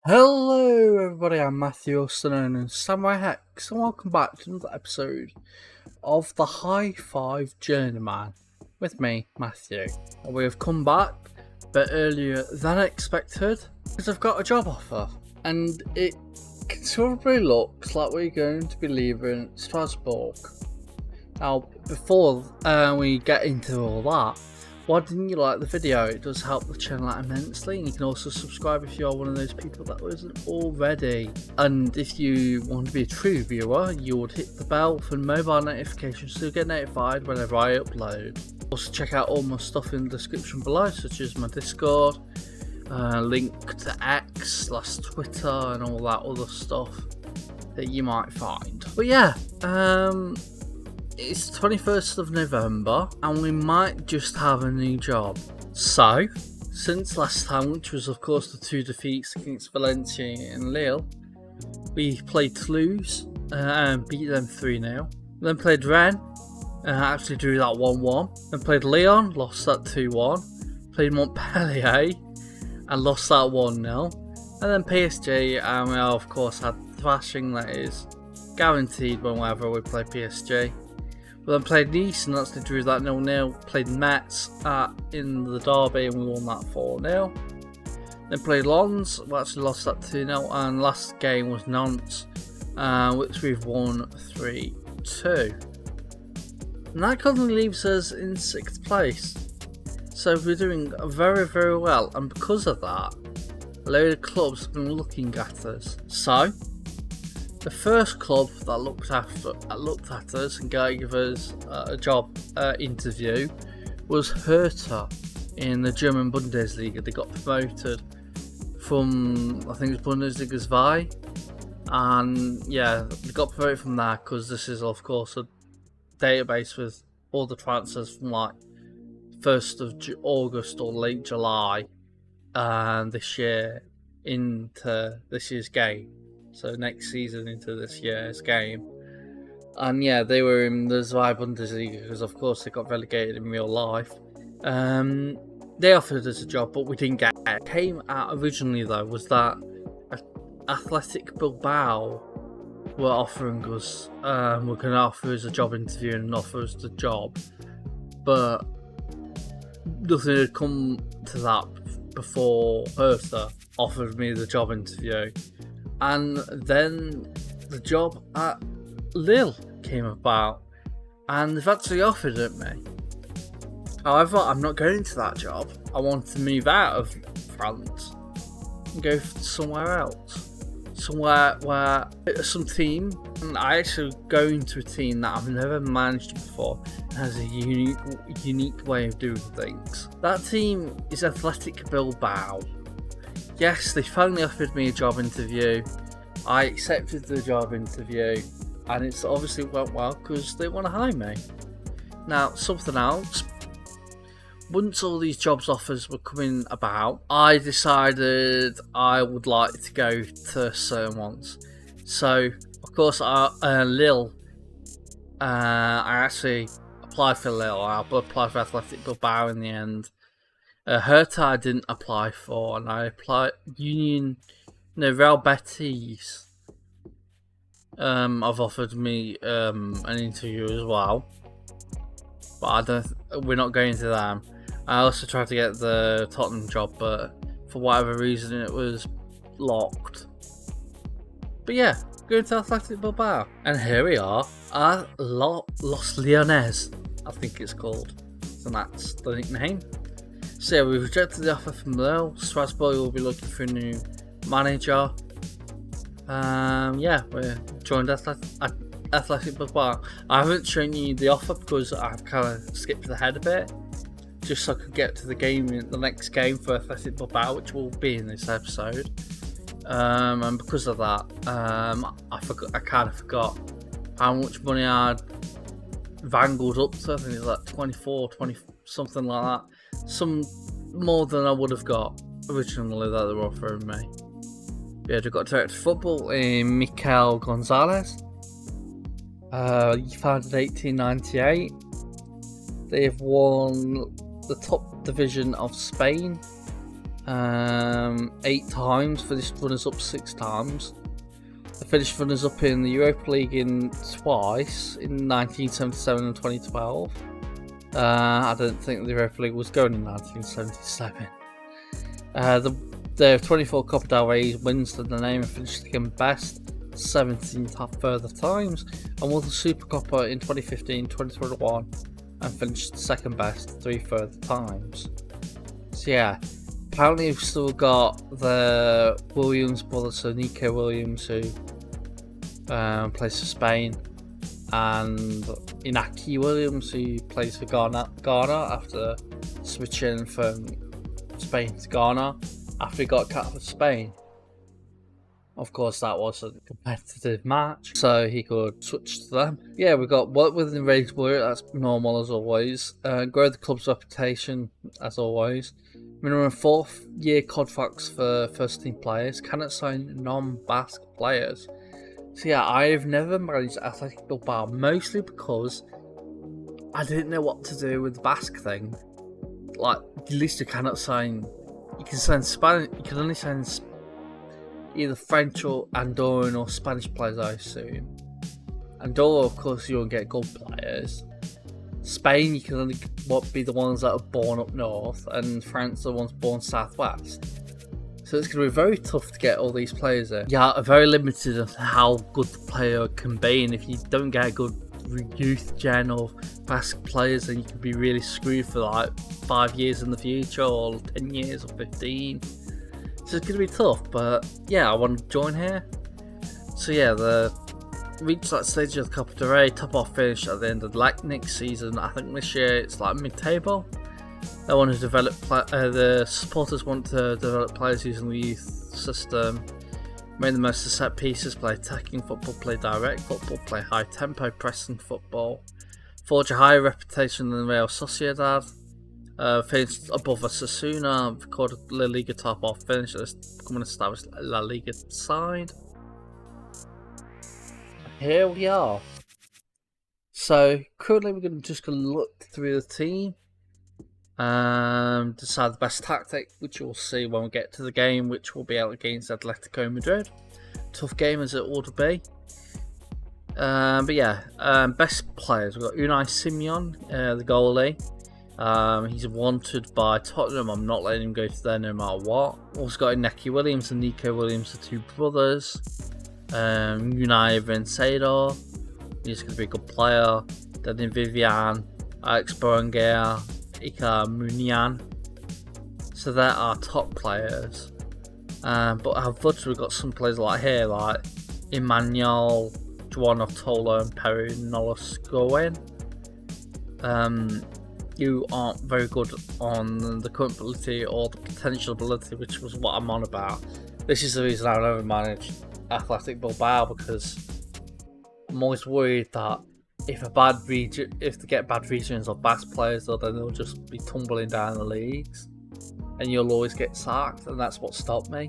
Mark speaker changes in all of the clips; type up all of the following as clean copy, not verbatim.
Speaker 1: Hello everybody, I'm Matthew, also known as SamuraiHex, and welcome back to another episode of the High 5 Journeyman with me, Matthew. And we have come back a bit earlier than expected because I've got a job offer, and it considerably looks like we're going to be leaving Strasbourg. Now, before we get into all that, why didn't you like the video? It does help the channel out immensely, and you can also subscribe if you're one of those people that wasn't already. And if you want to be a true viewer, you would hit the bell for mobile notifications to get notified whenever I upload. Also check out all my stuff in the description below, such as my Discord, link to X / Twitter and all that other stuff that you might find. But yeah, it's 21st of November and we might just have a new job. So, since last time, which was of course the 2 defeats against Valencia and Lille, we played Toulouse and beat them 3-0. Then played Rennes and actually drew that 1-1. Then played Lyon, lost that 2-1. Played Montpellier and lost that 1-0. And then PSG, and we of course had thrashing that is guaranteed whenever we play PSG. We then played Nice and actually drew that 0-0. Played Metz in the derby and we won that 4-0. Then played Lens, we actually lost that 2-0. And last game was Nantes, which we've won 3-2. And that currently leaves us in 6th place. So we're doing very, very well. And because of that, a load of clubs have been looking at us. So, the first club that looked at us and gave us a job interview was Hertha in the German Bundesliga. They got promoted from, I think it's Bundesliga 2, and yeah, they got promoted from there because this is of course a database with all the transfers from like 1st of August or late July this year into this year's game. So next season into this year's game. And yeah, they were in the Zwei Bundesliga because of course they got relegated in real life. They offered us a job but we didn't get it. Came out originally though was that Athletic Bilbao were offering us, were going to offer us a job interview and offer us the job. But nothing had come to that before Hertha offered me the job interview. And then the job at Lille came about, and they've actually offered it me. However, I'm not going to that job. I want to move out of France and go somewhere else. Somewhere where some team, and I actually go into a team that I've never managed before and has a unique way of doing things. That team is Athletic Bilbao. Yes, they finally offered me a job interview. I accepted the job interview and it's obviously went well because they want to hire me. Now, something else. Once all these jobs offers were coming about, I decided I would like to go to certain ones. So, of course, Lille, I actually applied for Lille. I applied for Athletic Bilbao in the end. Hertha I didn't apply for, and I applied Real Betis. I've offered me an interview as well, but we're not going to them. I also tried to get the Tottenham job, but for whatever reason it was locked. But yeah, going to Athletic Bilbao, and here we are at Los Leones, I think it's called. So that's the nickname. So yeah, we rejected the offer from Lille. Strasbourg will be looking for a new manager. Yeah, we joined Athletic Bilbao. I haven't shown you the offer because I've kind of skipped ahead a bit, just so I could get to the next game for Athletic Bilbao, which will be in this episode. And because of that, I kind of forgot how much money I'd wrangled up to. I think it's like 20 something like that. Some more than I would have got originally that they were offering me. Yeah, they've got director of football in Mikel Gonzalez. He founded 1898. They have won the top division of Spain 8 times, finished runners-up 6 times. They finished runners-up in the Europa League twice, in 1977 and 2012. I don't think the Europa League was going in 1977. Their 24 Copa del Rey wins to the name and finished second best 17 further times, and won the Supercopa in 2015, 2021, and finished second best 3 further times. So yeah, apparently we've still got the Williams brothers, so Nico Williams, who plays for Spain, and Inaki Williams, who plays for Ghana after switching from Spain to Ghana after he got cut for Spain. Of course, that was a competitive match, so he could switch to them. Yeah, we got work within range work, that's normal as always. Grow the club's reputation as always. Minimum 4-year contracts for first team players. Cannot sign non-Basque players. So yeah, I've never managed Athletic Bilbao, mostly because I didn't know what to do with the Basque thing. Like, at least you cannot sign. You can sign Spanish. You can only sign either French or Andorran or Spanish players, I assume. Andorra, of course, you won't get good players. Spain, you can only be the ones that are born up north, and France, the ones born southwest. So it's going to be very tough to get all these players in. Yeah, very limited of how good the player can be, and if you don't get a good youth gen of Basque players, then you can be really screwed for like 5 years in the future, or 10 years, or 15. So it's going to be tough, but yeah, I want to join here. So yeah, reached that stage of the Copa del Rey, top off finish at the end of the next season. I think this year it's like mid-table. They want to develop, the supporters want to develop players using the youth system, make the most of set pieces, play attacking football, play direct football, play high tempo pressing football, forge a higher reputation than Real Sociedad. Finished above Osasuna, recorded La Liga top off finish, become an established La Liga side. Here we are. So currently we're just going to look through the team, decide the best tactic, which you'll see when we get to the game, which will be out against Atletico Madrid. Tough game as it ought to be. But yeah, best players, we've got Unai Simon, the goalie. He's wanted by Tottenham. I'm not letting him go to there no matter what. Also got Inaki Williams and Nico Williams, the 2 brothers. Unai Vencedor, he's going to be a good player. Then Vivian, Alex Berenguer, Ika Munian. So they're our top players. But unfortunately we've got some players like here, like Emmanuel, Juan Otola and Peru Nolascoen. You aren't very good on the current ability or the potential ability, which was what I'm on about. This is the reason I've never managed Athletic Bilbao, because I'm always worried that if they get bad regions or Basque players, then they'll just be tumbling down the leagues, and you'll always get sacked, and that's what stopped me.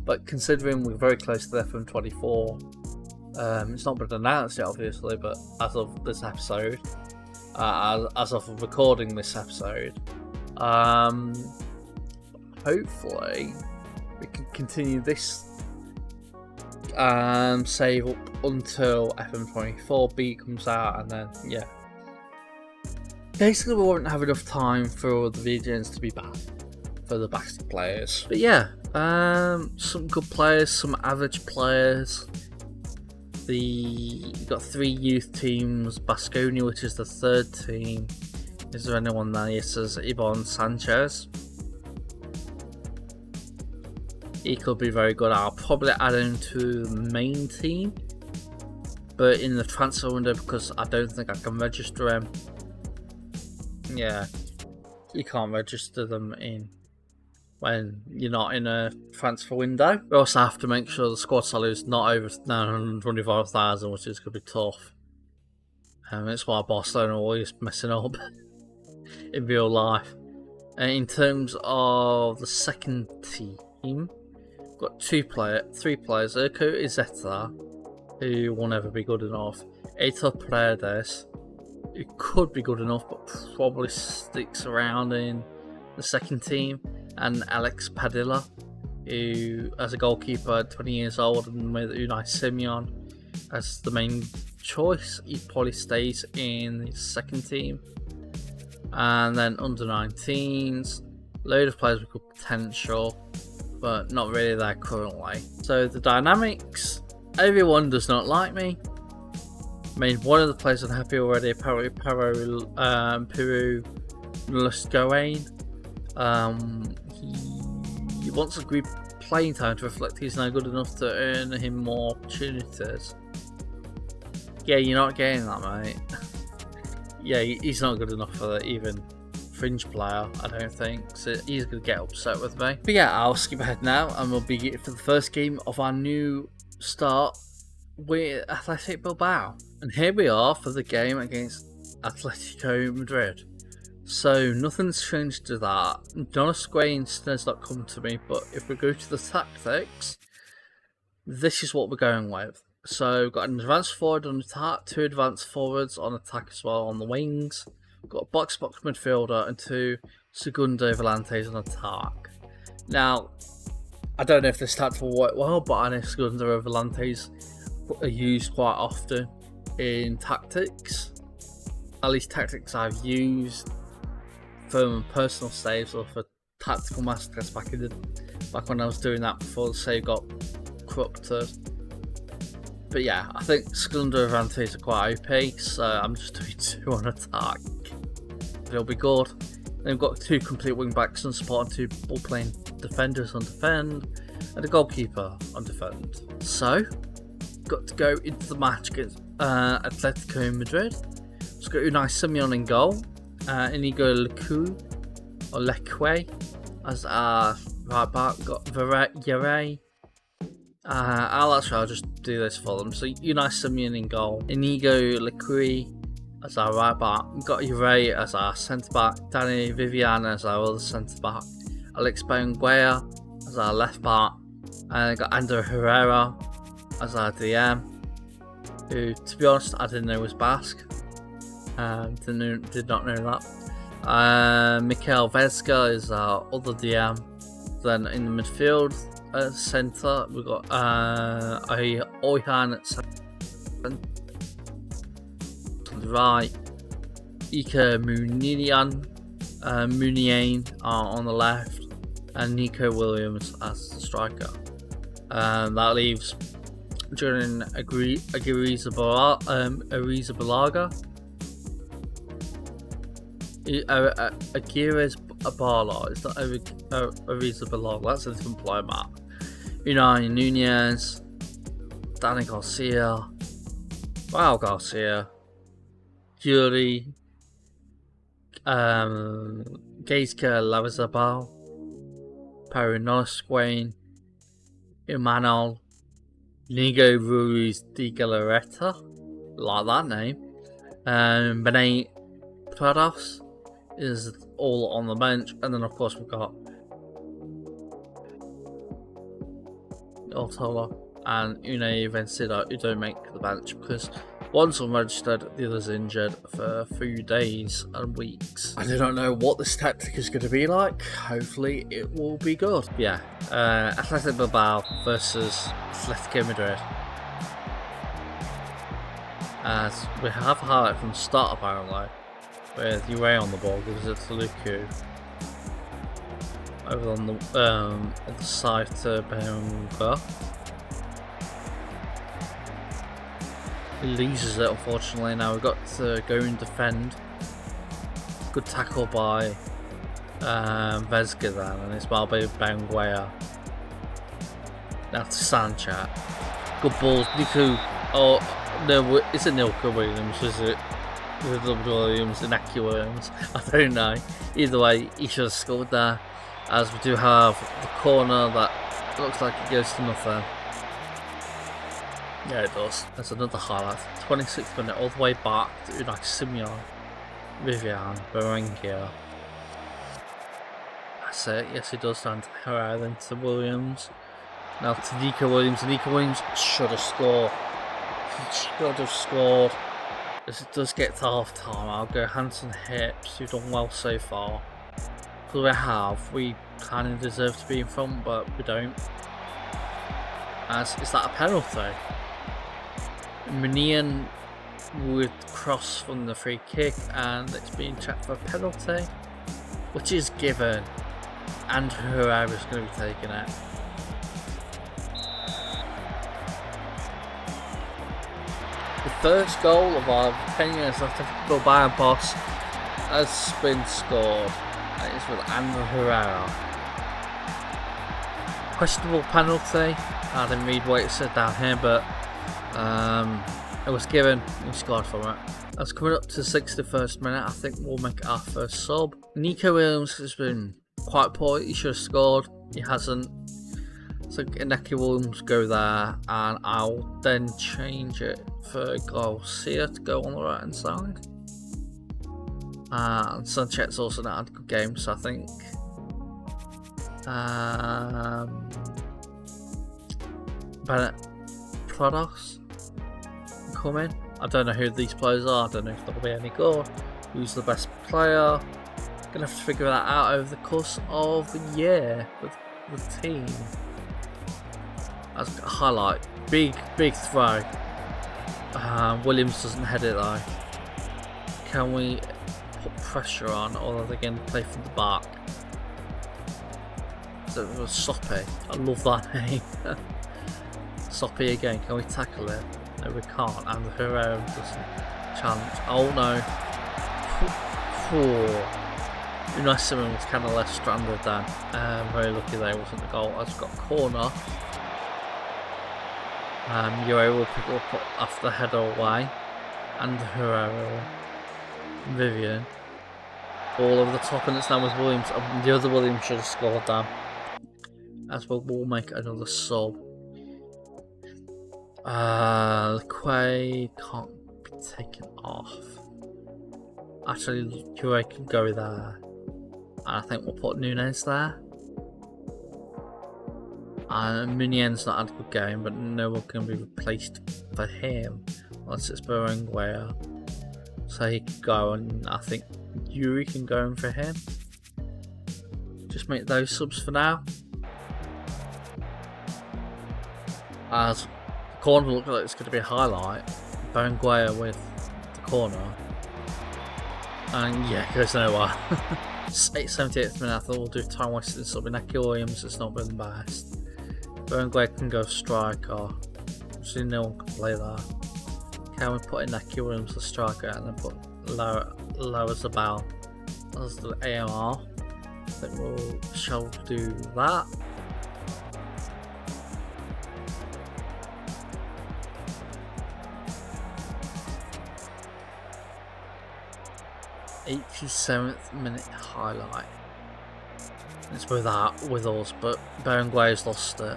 Speaker 1: But considering we're very close to the FM24, it's not been announced yet, obviously, but as of this episode. As of recording this episode, hopefully we can continue this save up until FM24B comes out, and then yeah, basically we won't have enough time for the regions to be bad for the Basque players. But yeah, some good players, some average players. You've got 3 youth teams. Baskonia, which is the 3rd team. Is there anyone there? Yes, there's Ivan Sanchez. He could be very good. I'll probably add him to the main team, but in the transfer window, because I don't think I can register him. Yeah, you can't register them when you're not in a transfer window. We also have to make sure the squad salary is not over 925,000, which is going to be tough. That's why Barcelona are always messing up in real life. In terms of the second team, we've got 3 players. Urko Izeta, who will never be good enough. Aitor Paredes, who could be good enough, but probably sticks around in the second team. and Alex Padilla, who as a goalkeeper, 20 years old, and with Unai Simon as the main choice, he probably stays in the second team. And then under 19s, load of players with good potential, but not really there currently. So the dynamics, everyone does not like me. I mean, one of the players unhappy already, apparently Peru Luscoane. He wants a group playing time to reflect he's now good enough to earn him more opportunities. Yeah, you're not getting that, mate. Yeah, he's not good enough for even fringe player, I don't think. So he's going to get upset with me. But yeah, I'll skip ahead now and we'll be for the first game of our new start with Athletic Bilbao. And here we are for the game against Atletico Madrid. So nothing's changed to that. Donna Squain has not come to me, but if we go to the tactics, this is what we're going with. So we've got an advanced forward on attack, 2 advanced forwards on attack as well on the wings. We've got a box-box midfielder and 2 segundo volantes on attack. Now, I don't know if this tactic will work well, but I know segundo volantes are used quite often in tactics. At least tactics I've used for personal saves or for tactical masterclass back when I was doing that before the save got corrupted. But yeah, I think segundo volantes are quite OP, so I'm just doing 2 on attack. It'll be good. Then we've got 2 complete wing backs on support and 2 ball playing defenders on defend, and a goalkeeper on defend. So, got to go into the match against Atletico Madrid. Let's go Unai Simon in goal, Inigo Leque as our right back. Got Yere. I'll just do this for them. So Unai Simon in goal, Inigo Leque as our right back. We've got Yere as our centre back, Danny Vivian as our other centre back, Alex Benguea as our left back, and I've got Ander Herrera as our DM, who, to be honest, I didn't know was Basque. Did not know that. Mikel Vesga is our other DM. Then in the midfield centre, we've got Oyhan at centre. To the right, Ika Munian on the left, and Nico Williams as the striker. That leaves Jordan Arizabalaga. Aguirre's Abala, it's not Arizabalaga, that's a different player, Matt. Unai Nunez, Danny Garcia, Yuri, Gaizka Lavizabal, Perry Nolasquain, Emmanuel, Nigo Ruiz de Galarreta, like that name, Benet Prados is all on the bench, and then of course we've got Ortola and Une Vencida who don't make the bench because one's unregistered, the other's injured for a few days and weeks. I do not know what this tactic is going to be like. Hopefully it will be good. Yeah, Athletic Bilbao versus Atletico Madrid. As we have highlight from the start apparently, with Ure on the ball, gives it to Luku. Over on the side to Benga. He loses it unfortunately. Now we've got to go and defend. Good tackle by Vesga then, and it's Balbe Benguea. Now to Sanchez. Good balls. Nico. Oh no, is it Nilka Williams? Is it Williams, Inaki Williams? I don't know. Either way, he should have scored there. As we do have the corner that looks like it goes to nothing. Yeah, it does. That's another highlight. 26th minute, all the way back to Unai Simon, Vivian, Berenguer. That's it. Yes, it does down to Herrera, then to Williams. Now to Nico Williams. Nico Williams should have scored. He should have scored. As it does get to half time, I'll go Hanson Hips, who've done well so far. because we kind of deserve to be in front, but we don't. As is that a penalty? Munian would cross from the free kick, and it's being checked for a penalty, which is given, and Herrera is going to be taking it. The first goal of our 10 years Athletic Bilbao boss has been scored. It is with Ander Herrera. Questionable penalty. I didn't read what it said down here, but it was given. We scored from it. That's coming up to the 61st minute. I think we'll make our first sub. Nico Williams has been quite poor. He should have scored. He hasn't. So Inaki Williams go there, and I'll then change it for Garcia to go on the right hand side. And Sanchez also not had a good game, so I think Bennett Prados come in. I don't know who these players are. I don't know if there'll be any good. Who's the best player? Gonna have to figure that out over the course of the year with the team. As a highlight, big throw. Williams doesn't head it though. Can we put pressure on, or are they going to play from the back? So it was Soppy. I love that name. Soppy again. Can we tackle it? No, we can't. And the Herrera doesn't challenge. Oh no. Unai Simon was kind of left stranded then. Very lucky there wasn't the goal. I've got corner. Ure will pick up after the header away, and Herrera, Vivian, all over the top, and it's now with Williams. The other Williams should have scored that. As well, we'll make another sub. Quay can't be taken off. Actually, Ure can go there, and I think we'll put Nunes there. Munien's not had a good game, but no one can be replaced for him unless it's Berenguer. So he can go, and I think Yuri can go in for him. Just make those subs for now. As the corner looks like it's going to be a highlight. Berenguer with the corner. And yeah, it goes nowhere. 78th minute, I thought we'll do time wasting sub. Inaki Williams has not been the best. Berenguer can go striker. Actually, no one can play that. Can we put in Inaki Williams the striker and then put Lara Zabal as the AMR? I think we shall do that. '87th minute highlight. It's with us, but Berenguer's lost it.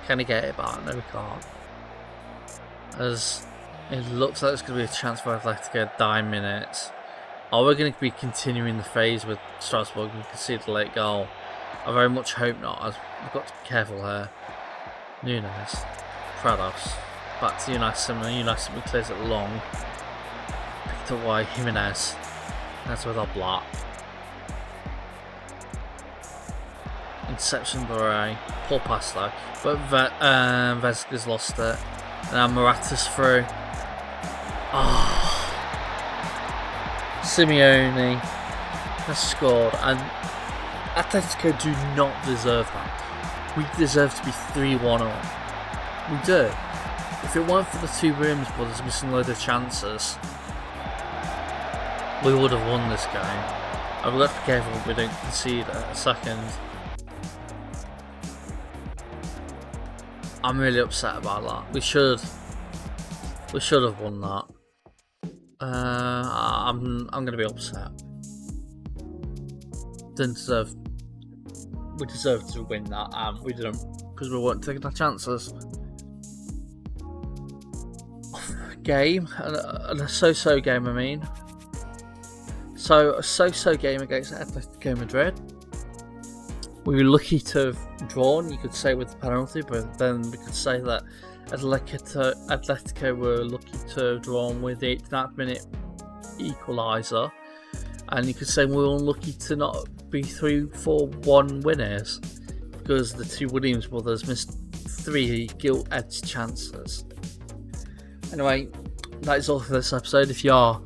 Speaker 1: Can he get it back? No, we can't. As it looks like it's going to be a chance for Athletic at 9 minutes. Are we going to be continuing the phase with Strasbourg and concede the late goal? I very much hope not, as we've got to be careful here. Nunes, Prados, back to Unai Simon. Unai Simon clears it long. Picked up by Jimenez. That's with our block. Inception Beret, poor pass though, but Vesga's lost it, and now Morata's through. Simeone has scored, and Atletico do not deserve that. We deserve to be 3-1 up. We do. If it weren't for the two Williams brothers missing a load of chances, we would have won this game. I've got to be careful we don't concede a second. I'm really upset about that. We should have won that. I'm gonna be upset. We deserved to win that, and we didn't because we weren't taking our chances. Game and a so-so game. I mean, so a so-so game against Atletico Madrid. We were lucky to have drawn, you could say, with the penalty, but then we could say that Atletico were lucky to have drawn with the 89th minute equaliser. And you could say we're unlucky to not be through for 1 winners because the 2 Williams brothers missed 3 gilt-edged chances. Anyway, that is all for this episode. If you are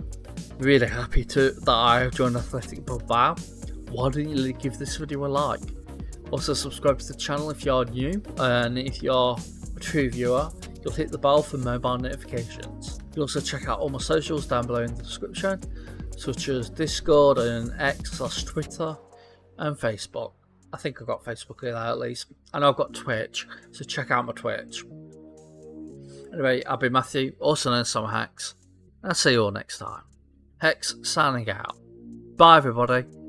Speaker 1: really happy that I have joined Athletic Bilbao, why don't you give this video a like? Also subscribe to the channel if you are new, and if you are a true viewer, you'll hit the bell for mobile notifications. You'll also check out all my socials down below in the description, such as Discord and X/Twitter and Facebook. I think I've got Facebook in there at least. And I've got Twitch, so check out my Twitch. Anyway, I've been Matthew, also known as SamuraiHex, and I'll see you all next time. Hex signing out. Bye everybody.